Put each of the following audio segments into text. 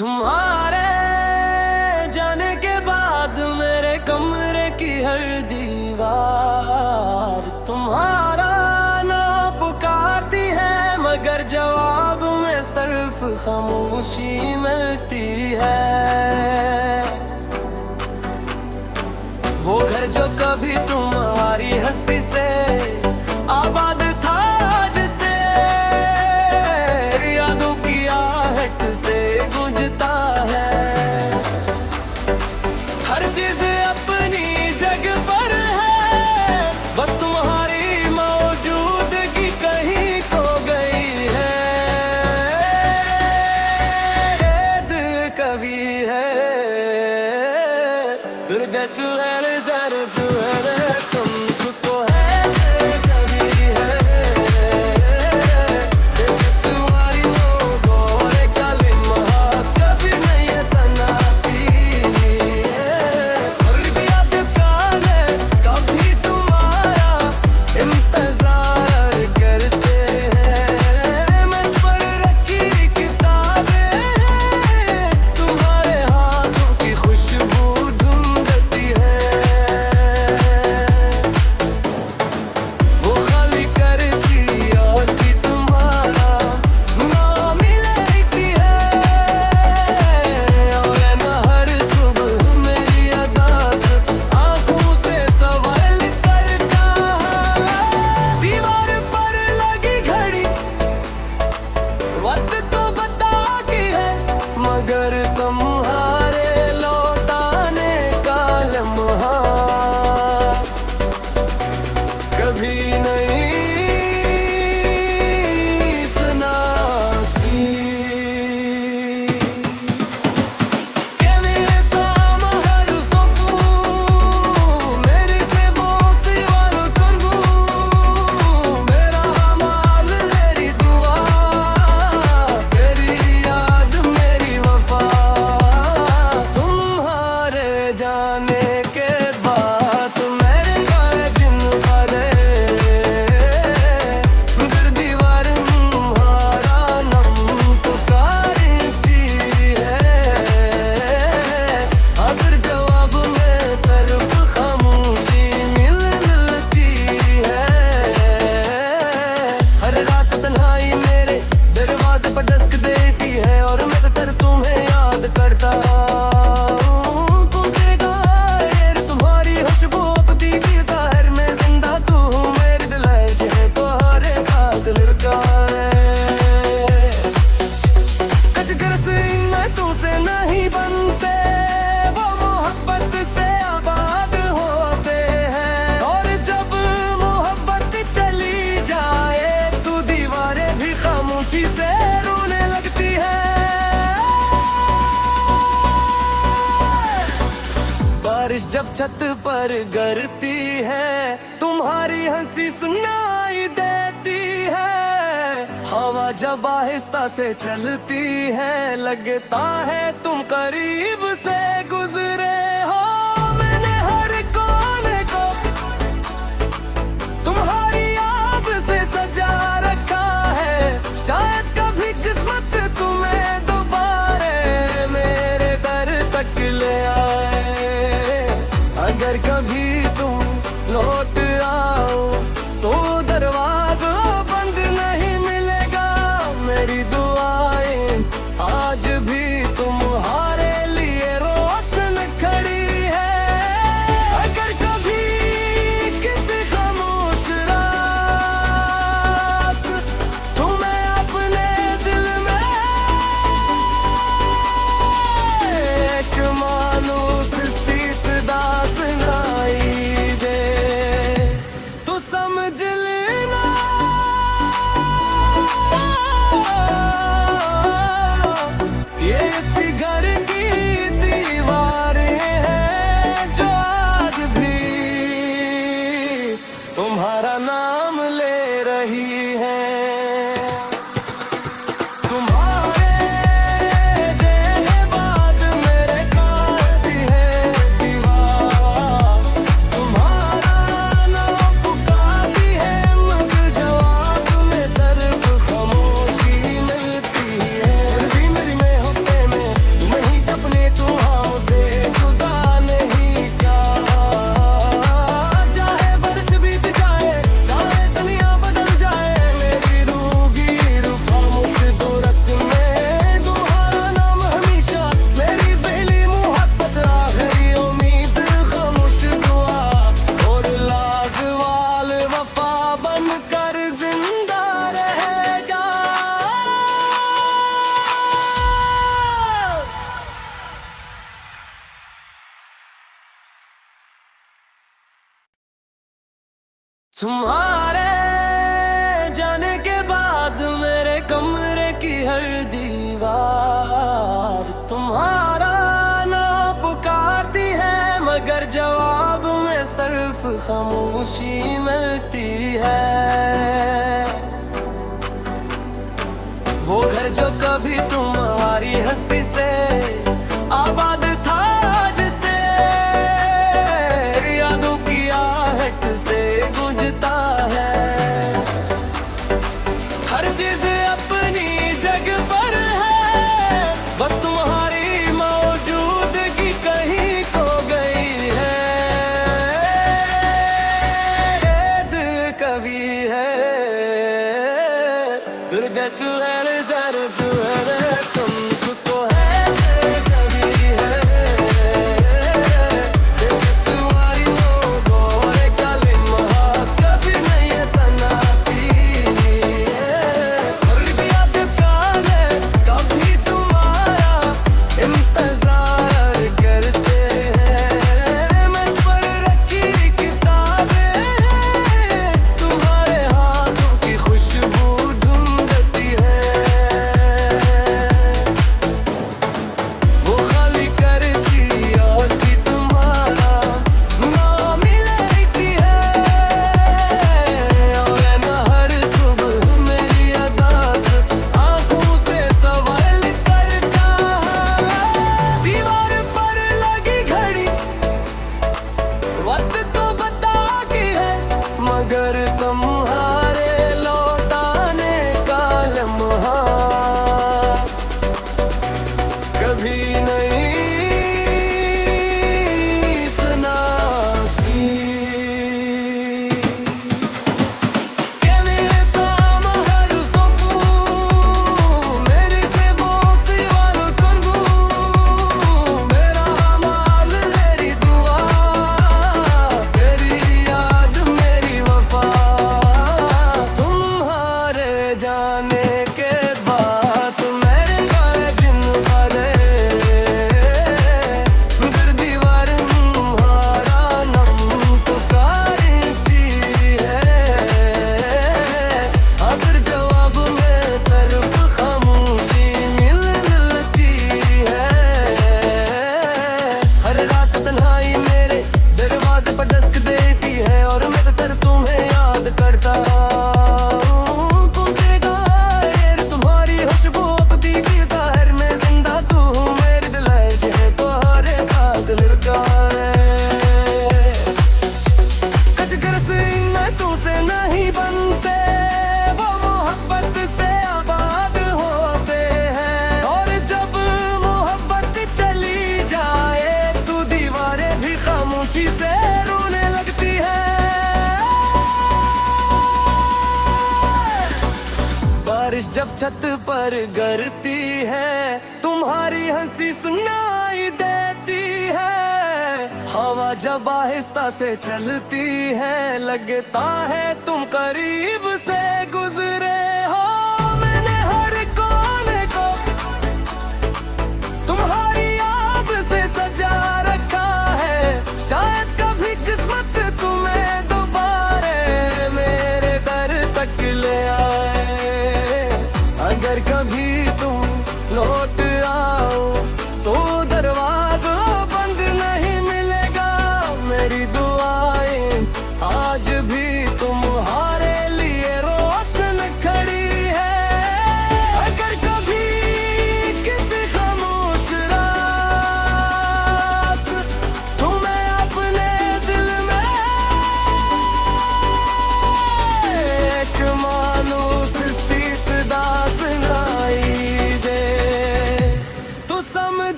तुम्हारे जाने के बाद मेरे कमरे की हर दीवार तुम्हारा नाम पुकारती है, मगर जवाब में सिर्फ खामोशी मिलती है। वो घर जो कभी तुम्हारी हंसी से आबाद था, जिसे यादों की आहट से गूंजता है। हर चीज अपनी जगह पर है, बस तुम्हारी मौजूदगी कहीं खो गई है। दिल कभी है तुमको है कभी है तुम्हारी गोरे काली महात कभी नहीं सनाती और याद काले कभी तुम्हारा इंतजार करते हैं। मैं पर रखी किताबें तुम्हारे हाथों की खुशबू ढूंढती है। वो खाली कर सी और भी तुम्हारा नाम लेती है, और ना हर सुबह मेरी अदास आंखों से सवाल करता है। दीवार पर लगी घड़ी वक्त तो बताती है, मगर तुम्हारे लौटाने का लम्हा कभी नहीं सुनाती। के मिलता हर सुकून मेरे से वो सिवार करूं, मेरा अमाल मेरी दुआ तेरी याद मेरी वफा। तुम्हारे जाने के बाद मेरे गाए जिन वाले फिर दीवार तुम्हारा नम पुकारती है। अगर जवाब में सिर्फ खामोशी मिलती है। हर रात तन्हाई मेरे दरवाजे पर दस्तक देती है, और मैं सर तुम्हें याद करता हूँ। तुम्हारी खुशबू अपनी पीता हर में जिंदा तू हूँ, मेरे दिल है तुम्हारे साथ लड़का है। कुछ घर से मैं तुमसे नहीं बनते, वो मोहब्बत से आबाद होते हैं। और जब मोहब्बत चली जाए तो दीवारें भी खामोशी से रोने लगती है। बारिश जब छत पर गिरती है, तुम्हारी हंसी सुनाई देती है। हवा जब आहिस्ता से चलती है, लगता है तुम करीब से गुजरे हो। मैंने हर कोने को तुम्हारी याद से सजा रखा है, शायद कभी किस्मत तुम्हें दोबारा मेरे दर तक ले आए। अगर कभी तुम लौट आओ तो दरवाजा बंद नहीं मिलेगा। मेरी दुआएं आज भी तुम्हारे लिए रोशन खड़ी तुम्हारे जाने के बाद मेरे कमरे की हर दीवार तुम्हारा नाम पुकारती है, मगर जवाब में सिर्फ खामोशी मिलती है। वो घर जो कभी तुम्हारी हंसी से आबाद था, जिसे यादों की आहट से गूंजता है। हर चीज अपनी जगह पर है, बस तुम्हारी मौजूदगी कहीं खो गई है। दिल कभी है फिर गचू है तुमको है कभी है तुम्हारी वो गोरे काले महा कभी नहीं सनाती और भी याद है कभी तुम्हारा इंतजार करते हैं। मैं पर रखी किताबें तुम्हारे हाथों की खुशबू ढूंढती है। वो खाली कर सी और भी तुम्हारा ना मिलती है, और ना हर सुबह मेरी अदास आंखों से सवाल करता है। दीवार पर लगी घड़ी वक्त तो बताती है, मगर तुम्हारे लौटाने का लम्हा कभी नहीं सुनाती। के मेरे काम हर सोपू मेरे से वो सिवाल करबू, मेरा माल मेरी दुआ तेरी याद मेरी वफा। तुम्हारे जाने के बाद मेरे गाए दिन भरे फिर दीवार तुम्हारा नम पुकारती है। अगर जवाब में सिर्फ खामोशी मिलती है। हर रात तन्हाई मेरे दरवाजे पर दस्तक देती है, और मैं सर तुम्हें याद करता हूँ। तुम्हारी खुशबू अपनी पीता हर में जिंदा तू हूँ, मेरे दिल है तुम्हारे साथ लड़का है। सच कर मैं तुमसे नहीं बनते, वो मोहब्बत से आबाद होते हैं। और जब मोहब्बत चली जाए तो दीवारें भी खामोशी से रोने लगती है। बारिश जब छत पर गिरती है, तुम्हारी हंसी सुनाई देती है। हवा जब आहिस्ता से चलती है, लगता है तुम करीब से गुजरे हो। मैंने हर कोने को तुम्हारी याद से सजा रखा है, शायद कभी किस्मत तुम्हें दोबारा मेरे दर तक ले आए। अगर कभी तुम लौट आओ तो दरवाजा बंद नहीं मिलेगा। मेरी दुआएं आज भी तुम्हारे लिए रोशन कर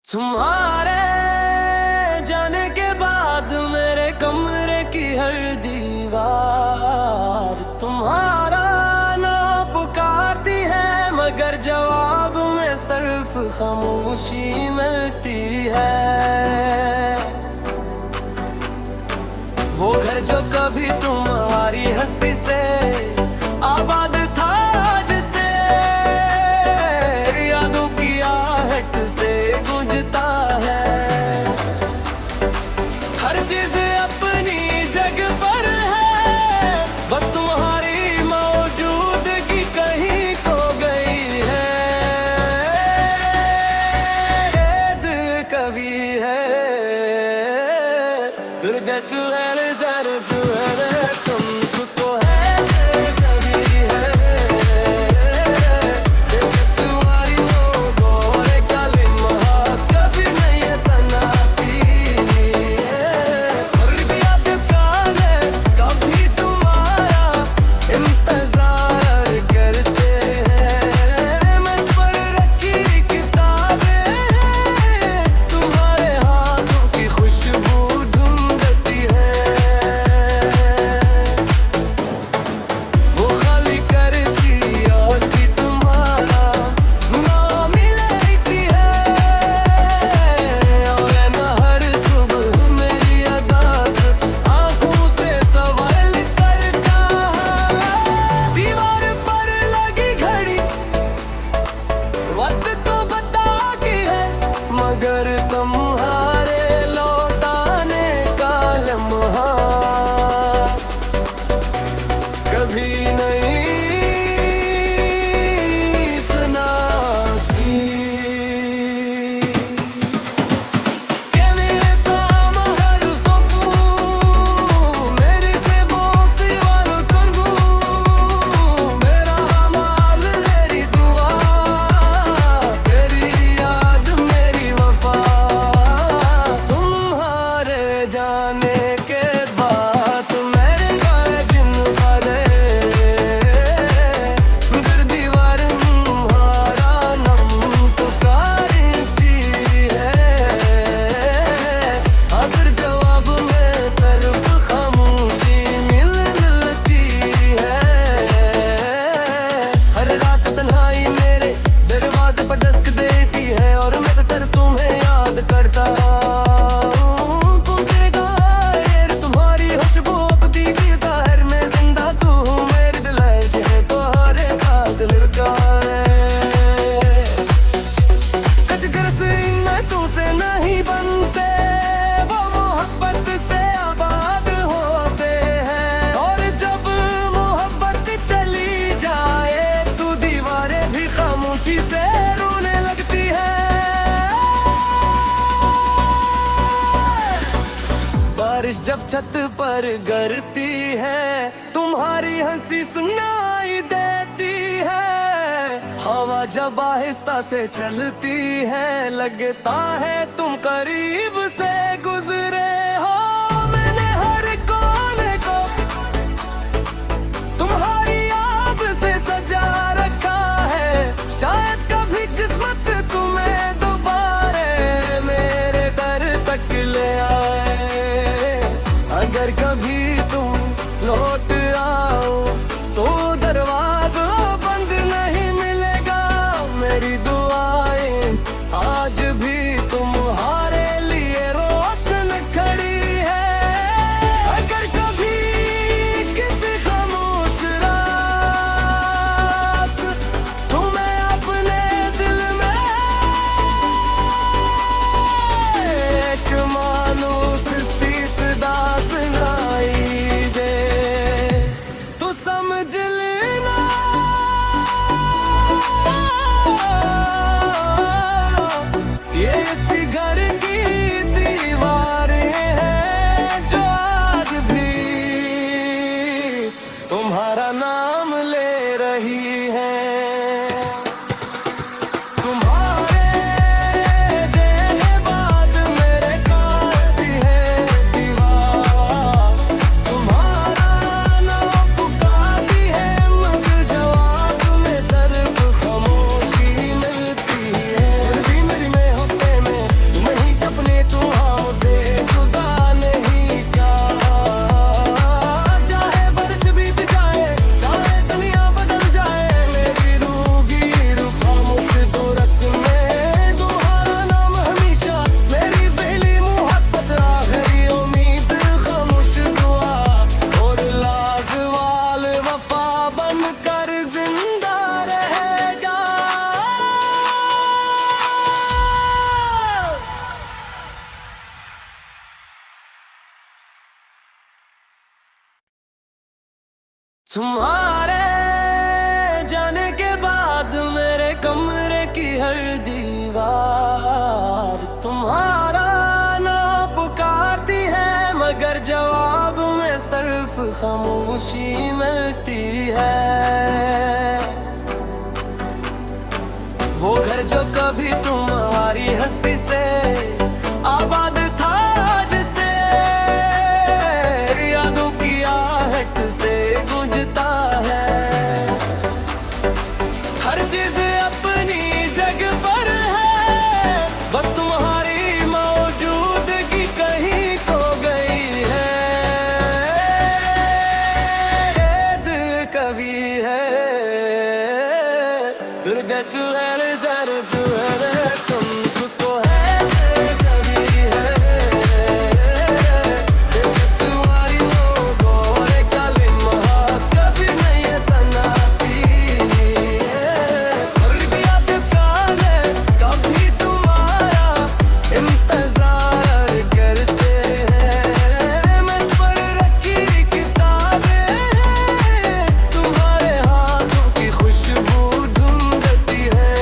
तुम्हारे जाने के बाद मेरे कमरे की हर दीवार तुम्हारा नाम पुकारती है, मगर जवाब में सिर्फ खामोशी मिलती है। वो घर जो कभी तुम्हारी हंसी से आबाद था, जिसे यादों की आहट से गूंजता है। हर चीज अपनी जगह पर है, बस तुम्हारी मौजूदगी कहीं खो गई है। दिल कभी है फिर गचू है तुमको है कभी है तुम्हारी वो गोरे काली महा कभी नहीं सनाती और याद है कभी तुम्हारा इंतजार करते हैं। मैं पर रखी किताबें तुम्हारे हाथों की खुशबू ढूंढती है। वो खाली कर सी याद की तुम्हारा नाम ही लेती है, और ना हर सुबह मेरी अदास आंखों से सवाल करता है। दीवार पर लगी घड़ी वक्त तो बताती है, मगर तुम्हारे लौटाने का लम्हा कभी नहीं सुनाती। के मेरे काम हर सोपूं मेरे से वो सिवाल कर दूं, मेरा माल मेरी दुआ तेरी याद मेरी वफा। तुम्हारे जाने के बाद मेरे गाए जिन वाले फिर दीवार तुम्हारा नम पुकारती है। अगर जवाब में सिर्फ खामोशी मिलती है। हर रात तन्हाई मेरे दरवाजे पर दस्तक देती है, और मैं सर तुम्हें याद करता हूँ। तुम्हारे गायर तुम्हारी खुशबू अपनी गिरता है, मैं जिंदा तू हूँ मेरे दिल है तुम्हारे साथ लड़का है। सच कर मैं तुमसे नहीं बनते, वो मोहब्बत से आबाद होते हैं। और जब मोहब्बत चली जाए तो दीवारें भी खामोशी से रोने लगती है। बारिश जब छत पर गिरती है, तुम्हारी हंसी सुनाई देती है। हवा जब आहिस्ता से चलती है, लगता है तुम करीब से गुजरे हो। मैंने हर कोने को तुम्हारी याद से सजा रखा है, शायद कभी किस्मत तुम्हें दोबारा मेरे दर तक ले आए। अगर कभी तुम लौट आओ तो दरवाजा बंद नहीं मिलेगा। मेरी दुआएं आज भी तुम्हारे लिए रोशन खड़ी तुम्हारे जाने के बाद मेरे कमरे की हर दीवार तुम्हारा नाम पुकारती है, मगर जवाब में सिर्फ खामोशी मिलती है। वो घर जो कभी तुम्हारी हंसी से आबाद था, जिसे यादों की आहट से गूंजता है। हर चीज अपनी जगह पर है, बस तुम्हारी मौजूदगी कहीं खो गई है। दिल कभी है तुमको है कभी है तुम्हारी वो गोरे काले महा कभी नहीं सनाती कभी तुम्हारा इंतजार करते हैं। मैं पर रखी किताबें तुम्हारे हाथों की खुशबू ढूंढती है।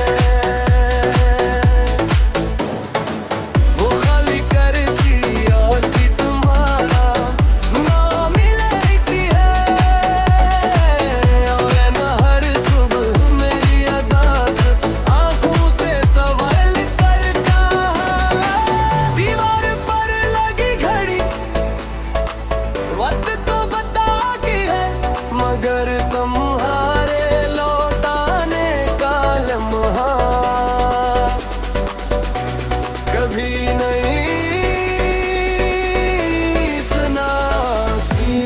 वो खाली करती और भी तुम्हारा नाम लेती है, और न हर सुबह मेरी अदास आंखों से सवाल करता। दीवार पर लगी घड़ी वक्त तो बताती है, मगर तुम्हारे लौटाने का लम्हा कभी नहीं सुनाती।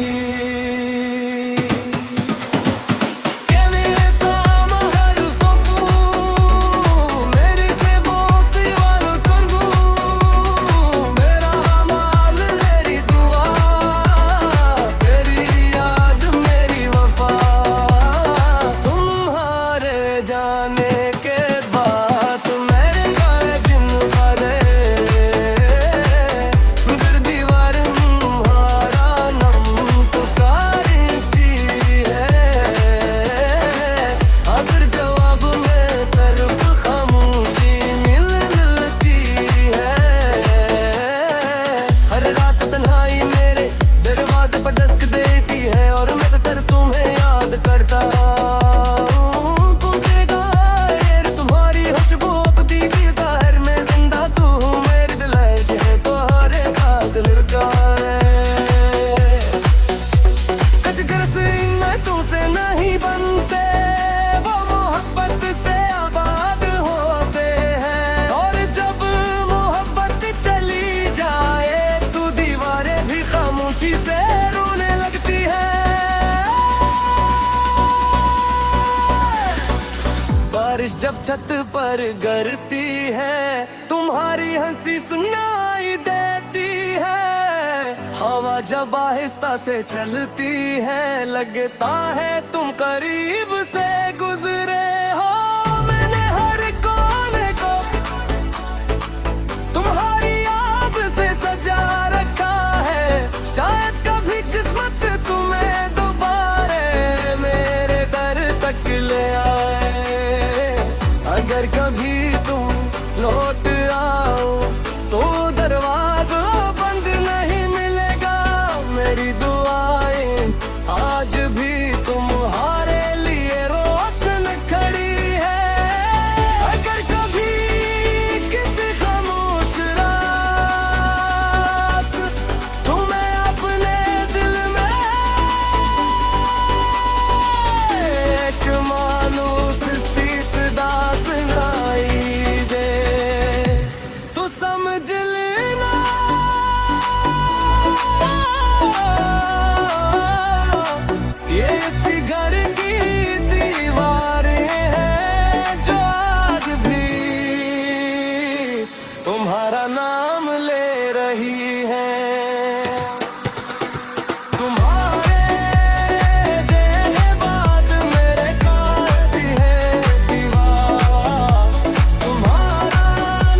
क्या मिले काम हर सुकून मेरी से वो सिवाल करूं, मेरा माल मेरी दुआ तेरी याद मेरी वफा। तुम्हारे जाने के बाद मेरे घर जिन भरे फिर दीवार तुम्हारा नम पुकारती है। अगर जवाब में सिर्फ खामोशी मिलती है। हर रात तन्हाई मेरे दरवाजे पर दस्तक देती है, और मैं सर तुम्हें याद करता हूँ। तुम बेगायर तुम्हारी खुशबू अपनी दिल का हर में जिंदा तू हूँ, मेरी दिल है तुम्हारे साथ लड़का है। सच कर मैं तुमसे नहीं बनते, वो मोहब्बत से आबाद होते हैं। और जब मोहब्बत चली जाए तो दीवारें भी खामोशी से रोने लगती है। बारिश जब छत पर गिरती है, तुम्हारी हंसी सुनाई देती है। हवा जब आहिस्ता से चलती है, लगता है तुम करीब से गुजरे हो। मैंने हर कोने को तुम्हारी याद से सजा रखा है, शायद कभी किस्मत तुम्हें दोबारा मेरे दर तक ले आए। अगर कभी तुम लौट आओ तो दरवाजा बंद नहीं मिलेगा। मेरी दुआएं आज भी तुम्हारे लिए रोशन खड़ी है। अगर कभी किसी खामोश रात तुम्हें अपने दिल में एक मानूस सी सदा सुनाई दे, तो समझ लेना ये इसी घर की दीवारें हैं, जो आज भी तुम्हारा नाम ले रही है। तुम्हारे जाने बाद मेरे काटी है दीवार तुम्हारा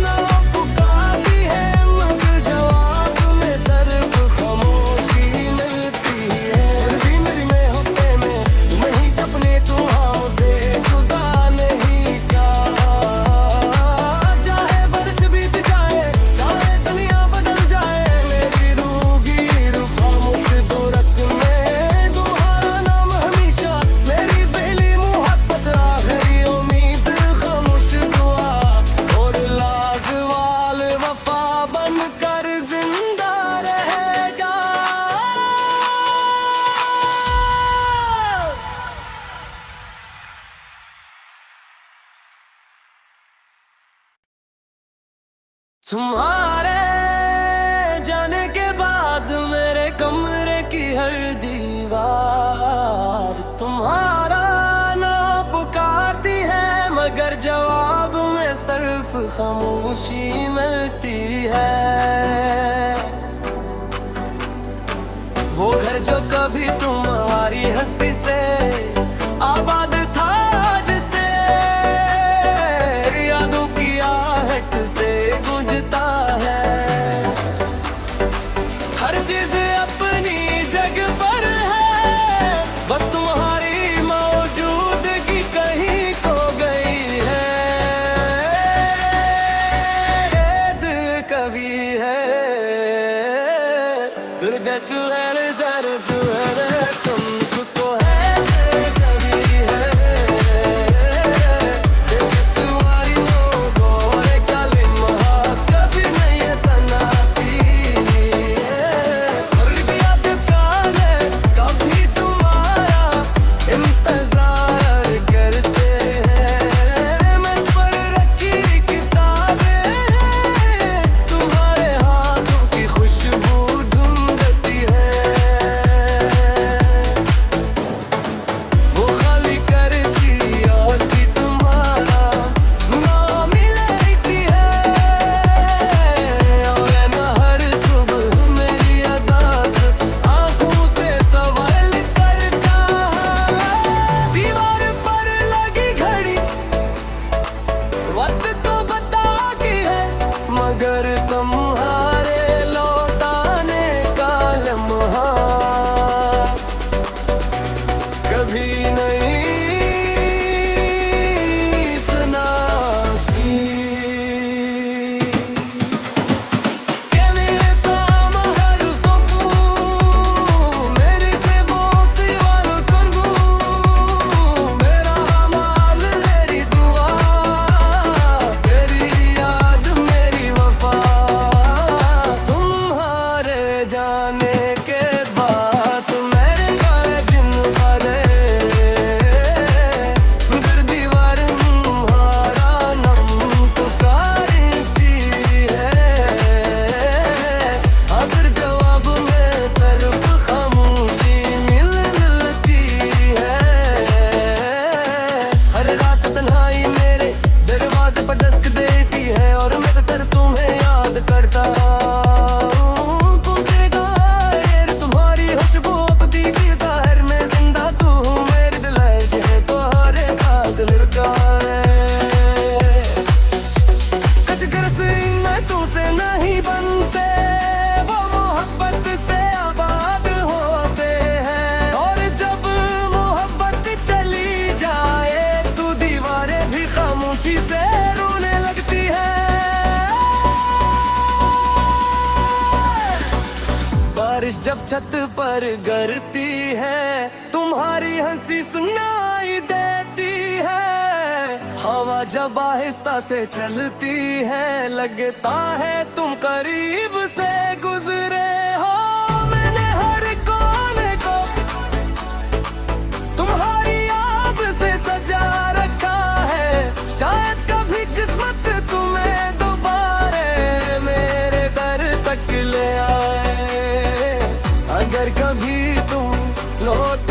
नाम पुकारती है, मगर जवाब में सिर्फ खामोशी मिलती है। फिर भी मेरी में होते में तुम्हारे जाने के बाद मेरे कमरे की हर दीवार तुम्हारा नाम पुकारती है, मगर जवाब में सिर्फ खामोशी मिलती है। वो घर जो कभी तुम्हारी हंसी से आबाद था, जिसे यादों की आहट से गूंजता है। हर चीज अपनी जगह पर है, बस तुम्हारी मौजूदगी कहीं खो गई है। दिल कभी है तुमको है कभी है तुम्हारी गोरे काले महा कभी नहीं सनाती कभी तुम्हारा इंतजार करते हैं। मैं पर रखी किताबें तुम्हारे हाथों की खुशबू ढूंढती है। वो खाली करती और भी तुम्हारा नाम लेती है, और न हर सुबह मेरी अदास आंखों से सवाल करता है। दीवार पर लगी घड़ी वक्त तो बताती है, मगर तुम्हारे लौटाने का लम्हा कभी नहीं सुनाती। के मिलता हर सुकून मेरे से वो सिवाल कर दूं, मेरा अमाल मेरी दुआ, तेरी याद मेरी वफा। तुम्हारे जाने के बाद मेरे गाए जिन वाले फिर दीवार तुम्हारा नम पुकारती है। अगर जवाब में सिर्फ खामोशी मिलती है। हर रात तन्हाई मेरे दरवाजे पर दस्तक देती है, और मैं सर तुम्हें याद करता हूँ। तुम्हारी खुशबू अपनी पीता हर में जिंदा तू हूँ, मेरे दिल है तुम्हारे साथ लड़का है। कुछ गरस मैं तुमसे नहीं बनते, वो मोहब्बत से आबाद होते हैं। और जब मोहब्बत चली जाए तो दीवारें भी खामोशी से रोने लगती है। बारिश जब छत पर गिरती है, तुम्हारी हंसी सुनाई देती है। हवा जब आहिस्ता से चलती है, लगता है तुम करीब से गुजरे हो। मैंने हर कोने को तुम्हारी याद से सजा रखा है, शायद कभी किस्मत तुम्हें दोबारा मेरे दर तक ले आए। अगर कभी तुम लौट